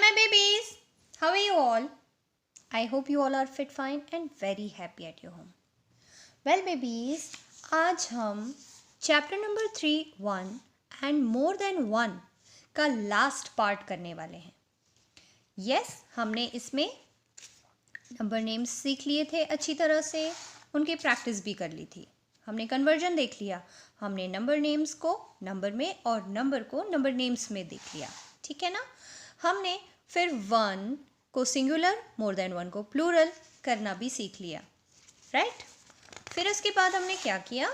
my babies. How are you all? I hope you all are fit, fine and very happy at your home. Well babies, आज हम chapter number 3 and more than one का last part करने वाले हैं. Yes, हमने इसमें number names सीख लिए थे अच्छी तरह से, उनकी प्रैक्टिस भी कर ली थी. हमने कन्वर्जन देख लिया, हमने नंबर नेम्स को नंबर में और नंबर को नंबर नेम्स में देख लिया. ठीक है ना. हमने फिर 1 को सिंगुलर, मोर देन 1 को प्लूरल करना भी सीख लिया. राइट. फिर उसके बाद हमने क्या किया,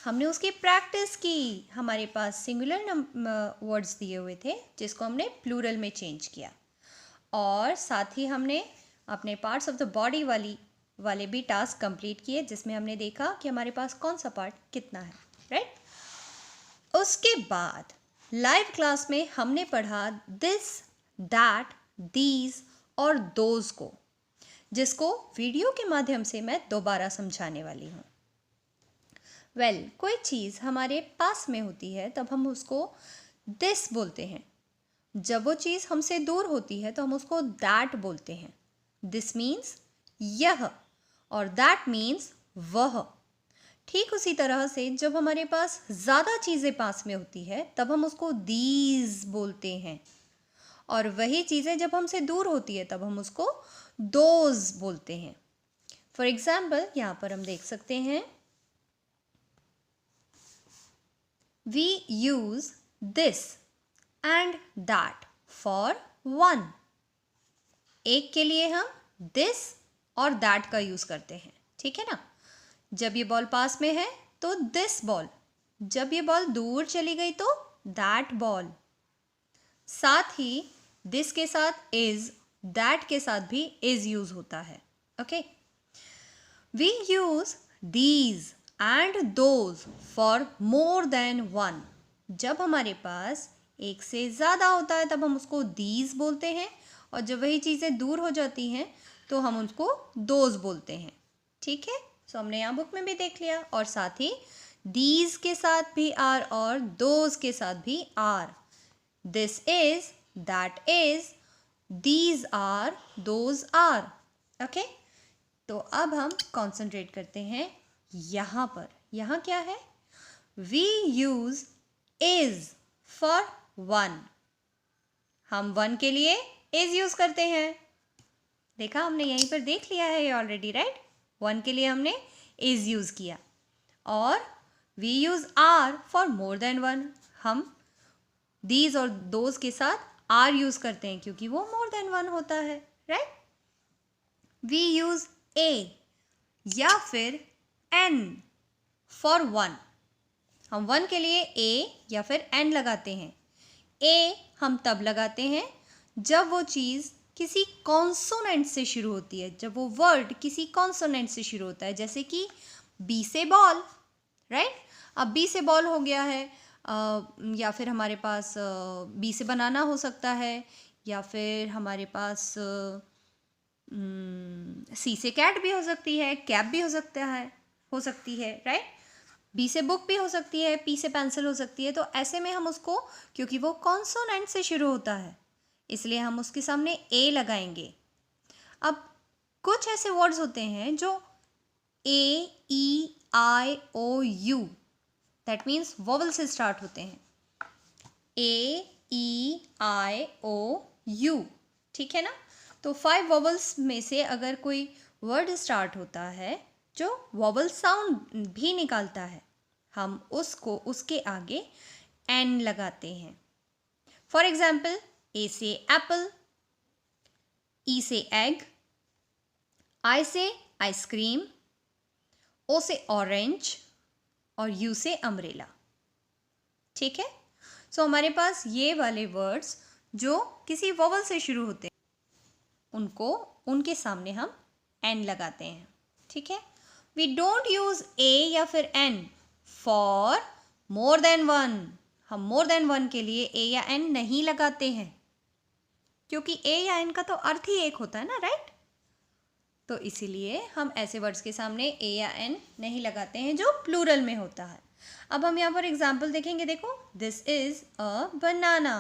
हमने उसकी प्रैक्टिस की. हमारे पास सिंगुलर वर्ड्स दिए हुए थे जिसको हमने प्लूरल में चेंज किया, और साथ ही हमने अपने पार्ट्स ऑफ द बॉडी वाले भी टास्क कंप्लीट किए, जिसमें हमने देखा कि हमारे पास कौन सा पार्ट कितना है. राइट. उसके बाद लाइव क्लास में हमने पढ़ा दिस, दैट, दीज और दोज को, जिसको वीडियो के माध्यम से मैं दोबारा समझाने वाली हूँ. वेल, कोई चीज़ हमारे पास में होती है तब हम उसको दिस बोलते हैं. जब वो चीज़ हमसे दूर होती है तो हम उसको दैट बोलते हैं. दिस मीन्स यह और दैट मीन्स वह. ठीक उसी तरह से जब हमारे पास ज़्यादा चीज़ें पास में होती है तब हम उसको दीज बोलते हैं, और वही चीज़ें जब हमसे दूर होती है तब हम उसको दोज बोलते हैं. फॉर एग्जाम्पल यहाँ पर हम देख सकते हैं, we use this and that for 1. एक के लिए हम दिस और दैट का यूज़ करते हैं. ठीक है ना. जब ये बॉल पास में है तो दिस बॉल, जब ये बॉल दूर चली गई तो दैट बॉल. साथ ही दिस के साथ इज, दैट के साथ भी इज यूज होता है. Okay. We use these and those for more than 1. जब हमारे पास एक से ज़्यादा होता है तब हम उसको दीज बोलते हैं, और जब वही चीज़ें दूर हो जाती हैं तो हम उसको दोज बोलते हैं. ठीक है. सो हमने यहाँ बुक में भी देख लिया, और साथ ही दीज के साथ भी आर और दोज के साथ भी are. This is, that is, these are, those are. Okay. तो अब हम कॉन्सेंट्रेट करते हैं यहाँ पर. यहाँ क्या है, वी यूज इज फॉर 1. हम 1 के लिए इज यूज करते हैं. देखा, हमने यहीं पर देख लिया है ऑलरेडी. राइट. 1 के लिए हमने इज यूज़ किया, और we use are for more than 1. हम दीज और दोज के साथ आर यूज़ करते हैं क्योंकि वो मोर देन 1 होता है. राइट. वी यूज़ ए या फिर एन फॉर 1. हम 1 के लिए ए या फिर एन लगाते हैं. ए हम तब लगाते हैं जब वो चीज़ किसी कॉन्सोनेंट से शुरू होती है, जब वो वर्ड किसी कॉन्सोनेंट से शुरू होता है. जैसे कि बी से बॉल. राइट. अब बी से बॉल हो गया है, या फिर हमारे पास बी से बनाना हो सकता है, या फिर हमारे पास सी से कैट भी हो सकती है, कैप भी हो सकती है. राइट. बी से बुक भी हो सकती है, पी से पेंसिल हो सकती है. तो ऐसे में हम उसको, क्योंकि वो कॉन्सोनेंट से शुरू होता है, इसलिए हम उसके सामने ए लगाएंगे. अब कुछ ऐसे वर्ड्स होते हैं जो ए, ई, आई, ओ, यू, दैट मीन्स वोवल से स्टार्ट होते हैं. ए, ई, आई, ओ, यू. ठीक है ना. तो 5 वोवल्स में से अगर कोई वर्ड स्टार्ट होता है जो वोवल साउंड भी निकालता है, हम उसको उसके आगे एन लगाते हैं. फॉर एग्जाम्पल, ए से एप्पल, ई से एग, आई से आइसक्रीम, ओ से ऑरेंज और यू से अम्ब्रेला. ठीक है. सो हमारे पास ये वाले वर्ड्स जो किसी वोवल से शुरू होते हैं, उनको उनके सामने हम एन लगाते हैं. ठीक है. वी डोंट यूज ए या फिर एन फॉर मोर देन 1. हम मोर देन 1 के लिए ए या एन नहीं लगाते हैं, क्योंकि ए या एन का तो अर्थ ही एक होता है ना. राइट. तो इसीलिए हम ऐसे वर्ड्स के सामने ए या एन नहीं लगाते हैं जो प्लूरल में होता है. अब हम यहाँ पर एग्जाम्पल देखेंगे. देखो, दिस इज अ बनाना.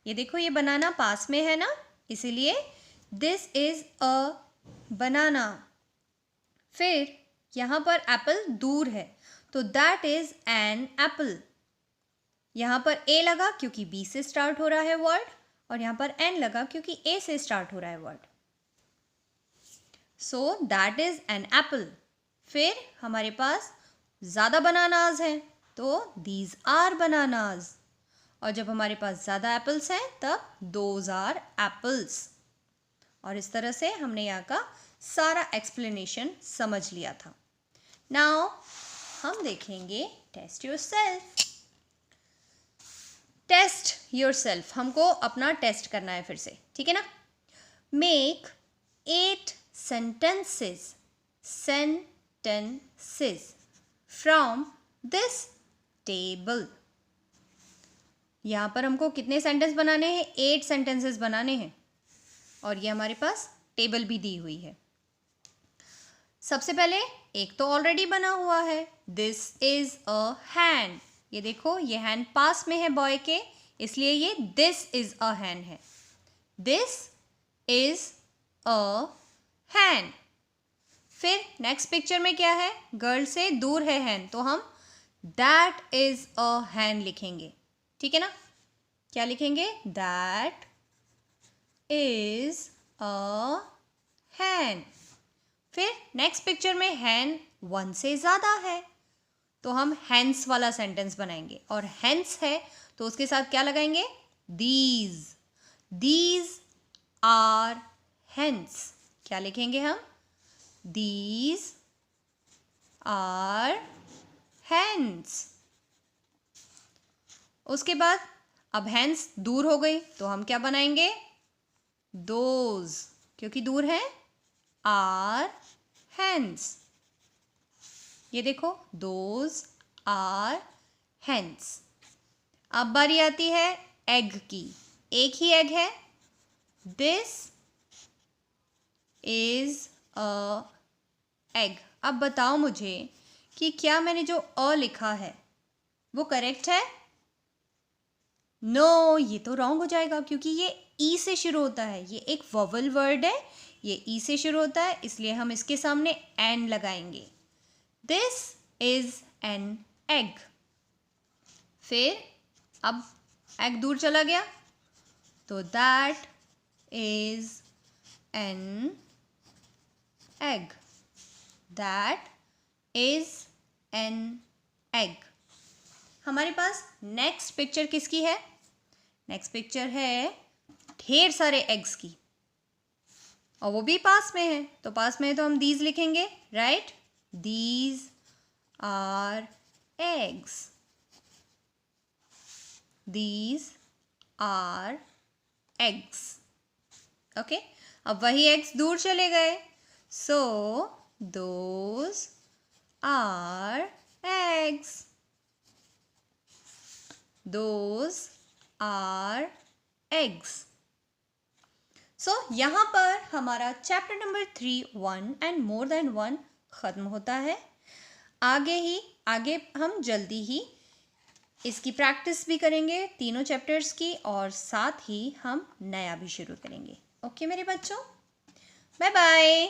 ये देखो ये बनाना पास में है ना, इसीलिए दिस इज अ बनाना। फिर यहाँ पर एप्पल दूर है तो दैट इज एन एप्पल। यहाँ पर ए लगा क्योंकि बी से स्टार्ट हो रहा है वर्ड, और यहाँ पर एन लगा क्योंकि ए से स्टार्ट हो रहा है word. So that is an apple. फिर हमारे पास ज़्यादा बनानाज हैं तो दीज आर बनानाज, और जब हमारे पास ज़्यादा एप्पल्स हैं तब दोज आर एप्पल्स। और इस तरह से हमने यहाँ का सारा एक्सप्लेनेशन समझ लिया था। नाउ हम देखेंगे टेस्ट योरसेल्फ। टेस्ट योरसेल्फ, हमको अपना टेस्ट करना है फिर से, ठीक है ना। Make 8 sentences from this table। यहाँ पर हमको कितने सेंटेंस बनाने हैं? 8 सेंटेंसेस बनाने हैं, और ये हमारे पास टेबल भी दी हुई है। सबसे पहले एक तो ऑलरेडी बना हुआ है, दिस इज अ हैंड। ये देखो ये हैंड पास में है बॉय के, इसलिए ये दिस इज अ हैंड है। This is a hand. फिर नेक्स्ट पिक्चर में क्या है? गर्ल से दूर है हैंड, तो हम दैट इज अ हैंड लिखेंगे, ठीक है ना। क्या लिखेंगे? That is a hand. फिर नेक्स्ट पिक्चर में हैंड 1 से ज़्यादा है तो हम हैंड्स वाला सेंटेंस बनाएंगे, और हैंड्स है तो उसके साथ क्या लगाएंगे? These are hands. क्या लिखेंगे हम? These are hands. उसके बाद अब हैंड्स दूर हो गई तो हम क्या बनाएंगे? दोज, क्योंकि दूर है, आर हैंड्स। ये देखो दोज आर हैंड्स। अब बारी आती है एग की। एक ही एग है, दिस इज अ एग। अब बताओ मुझे कि क्या मैंने जो अ लिखा है वो करेक्ट है? नो, ये तो रॉन्ग हो जाएगा क्योंकि ये ई से शुरू होता है। ये एक वोवल वर्ड है, ये ई से शुरू होता है, इसलिए हम इसके सामने एन लगाएंगे। This is an egg. फिर अब एग दूर चला गया तो that is an egg. That is an egg. हमारे पास नेक्स्ट पिक्चर किसकी है? नेक्स्ट पिक्चर है ढेर सारे एग्स की, और वो भी पास में है, तो पास में है तो हम दीज लिखेंगे, right. These are eggs. These are eggs. Okay, अब वही एग्स दूर चले गए, so those are eggs. Those are eggs. So यहाँ पर हमारा chapter number 3 1 and more than 1 ख़त्म होता है। आगे हम जल्दी ही इसकी प्रैक्टिस भी करेंगे तीनों चैप्टर्स की, और साथ ही हम नया भी शुरू करेंगे। ओके मेरे बच्चों, बाय बाय।